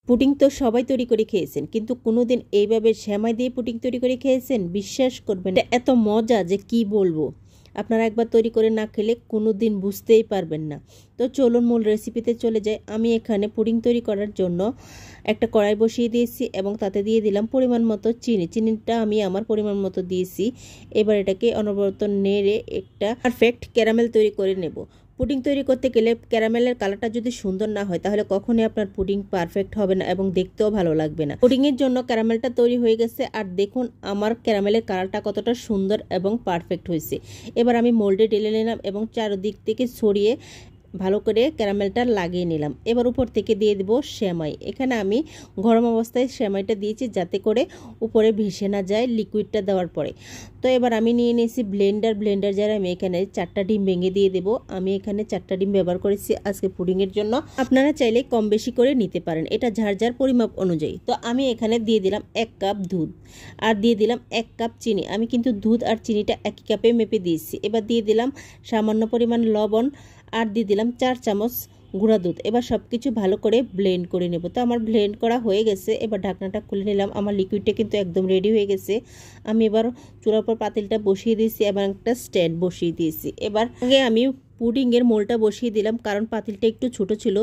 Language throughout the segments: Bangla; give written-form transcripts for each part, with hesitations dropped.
পুডিং তো সবাই তৈরি করে খেয়েছেন, কিন্তু কোনোদিন এইভাবে সেমাই দিয়ে পুডিং তৈরি করে খেয়েছেন? বিশ্বাস করবেন এটা এত মজা যে কি বলবো। আপনারা একবার তৈরি করে না খেলে কোনোদিন বুঝতেই পারবেন না। তো চলুন মূল রেসিপিতে চলে যাই। আমি এখানে পুডিং তৈরি করার জন্য একটা কড়াই বসিয়ে দিয়েছি এবং তাতে দিয়ে দিলাম পরিমাণ মতো চিনি। চিনিটা আমি আমার পরিমাণ মতো দিয়েছি। এবার এটাকে অনবরত নেড়ে একটা পারফেক্ট ক্যারামেল তৈরি করে নেব। পুডিং তৈরি করতে গেলে ক্যারামেলের কালারটা যদি সুন্দর না হয় তাহলে কখনোই আপনার পুডিং পারফেক্ট হবে না এবং দেখতেও ভালো লাগবে না। পুডিংয়ের জন্য ক্যারামেলটা তৈরি হয়ে গেছে, আর দেখুন আমার ক্যারামেলের কালারটা কতটা সুন্দর এবং পারফেক্ট হয়েছে। এবার আমি মোল্ডে ঢেলে নিলাম এবং চারদিক থেকে ছড়িয়ে ভালো করে ক্যারামেলটা লাগিয়ে নিলাম। এবার উপর থেকে দিয়ে দেব সেমাই। এখানে আমি গরম অবস্থায় সেমাইটা দিয়েছি যাতে করে উপরে ভেসে না যায় লিকুইডটা দেওয়ার পরে। তো এবার আমি নিয়ে নিয়েছি ব্লেন্ডার যারা আমি এখানে 4টা ডিম ভেঙে দিয়ে দেব। আমি এখানে 4টা ডিম ব্যবহার করেছি আজকে পুডিংয়ের জন্য। আপনারা চাইলে কম বেশি করে নিতে পারেন, এটা যার যার পরিমাপ অনুযায়ী। তো আমি এখানে দিয়ে দিলাম 1 কাপ দুধ আর দিয়ে দিলাম 1 কাপ চিনি। আমি কিন্তু দুধ আর চিনিটা একই কাপে মেপে দিয়েছি। এবার দিয়ে দিলাম সামান্য পরিমাণ লবণ আর দিয়ে দিলাম 4 চামচ গুঁড়া দুধ। এবার সব কিছু ভালো করে ব্লেন্ড করে নেব। তো আমার ব্লেন্ড করা হয়ে গেছে। এবার ঢাকনাটা খুলে নিলাম। আমার লিকুইডটা কিন্তু একদম রেডি হয়ে গেছে। আমি এবার চুলার উপর পাতিলটা বসিয়ে দিয়েছি এবং একটা স্ট্যান্ড বসিয়ে দিয়েছি। এবার আগে আমি পুডিংয়ের মোলটা বসিয়ে দিলাম, কারণ পাতিলটা একটু ছোট ছিল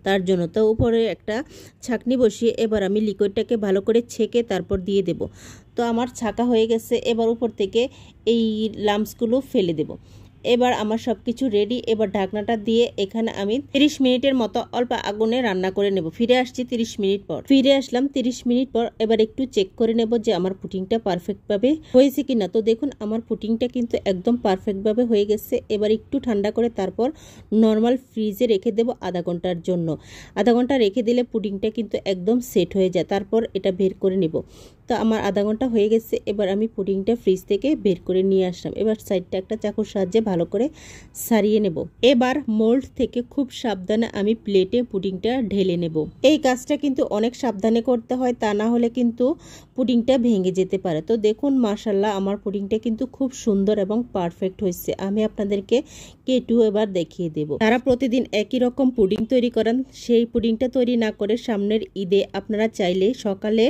তার জন্য। তো উপরে একটা ছাঁকনি বসিয়ে এবার আমি লিকুইডটাকে ভালো করে ছেঁকে তারপর দিয়ে দেব। তো আমার ছাঁকা হয়ে গেছে। এবার উপর থেকে এই লাম্পসগুলো ফেলে দেব। এবার আমার সব কিছু রেডি। এবার ঢাকনাটা দিয়ে এখানে আমি 30 মিনিটের মতো অল্প আগুনে রান্না করে নেব। ফিরে আসছি 30 মিনিট পর। ফিরে আসলাম 30 মিনিট পর। এবার একটু চেক করে নেব যে আমার পুডিংটা পারফেক্টভাবে হয়েছে কিনা। তো দেখুন আমার পুডিংটা কিন্তু একদম পারফেক্টভাবে হয়ে গেছে। এবার একটু ঠান্ডা করে তারপর নর্মাল ফ্রিজে রেখে দেব আধা ঘন্টার জন্য। আধা ঘন্টা রেখে দিলে পুডিংটা কিন্তু একদম সেট হয়ে যায়। তারপর এটা বের করে নেব। তো আমার আধা ঘন্টা হয়ে গেছে। এবার আমি পুডিংটা ফ্রিজ থেকে বের করে নিয়ে আসলাম। এবার সাইডটা একটা চাকুর সাহায্যে ভালো করে সারিয়ে নেব। এবার মোল্ড থেকে খুব সাবধানে আমি প্লেটে পুডিংটা ঢেলে নেব। এই কাজটা কিন্তু অনেক সাবধানে করতে হয়, তা না হলে কিন্তু পুডিংটা ভেঙে যেতে পারে। তো দেখুন মাশাআল্লাহ আমার পুডিংটা কিন্তু খুব সুন্দর এবং পারফেক্ট হয়েছে। আমি আপনাদেরকে কেটু এবার দেখিয়ে দেব। তারা প্রতিদিন একই রকম পুডিং তৈরি করেন, সেই পুডিংটা তৈরি না করে সামনের ঈদে আপনারা চাইলে সকালে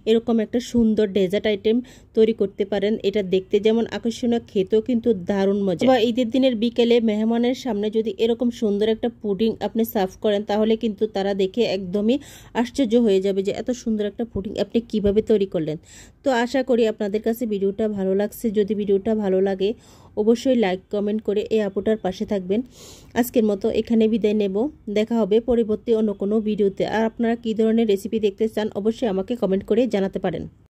এরকম একটা সুন্দর ডেজার্ট আইটেম তৈরি করতে পারেন। এটা দেখতে যেমন আকর্ষণীয়, খেতেও কিন্তু দারুণ মজা। বা ঈদের দিনের বিকেলে মেহমানের সামনে যদি এরকম সুন্দর একটা পুডিং আপনি সার্ভ করেন তাহলে কিন্তু তারা দেখে একদমই আশ্চর্য হয়ে যাবে যে এত সুন্দর একটা পুডিং আপনি কিভাবে তৈরি করলেন। তো আশা করি আপনাদের কাছে ভিডিওটা ভালো লাগছে। যদি ভিডিওটা ভালো লাগে অবশ্যই লাইক কমেন্ট করে এই আপুটার পাশে থাকবেন। আজকের মতো এখানে বিদায় নেব। দেখা হবে পরবর্তী অন্য কোনো ভিডিওতে। আর আপনারা কী ধরনের রেসিপি দেখতে চান অবশ্যই আমাকে কমেন্ট করে জানাতে পারেন।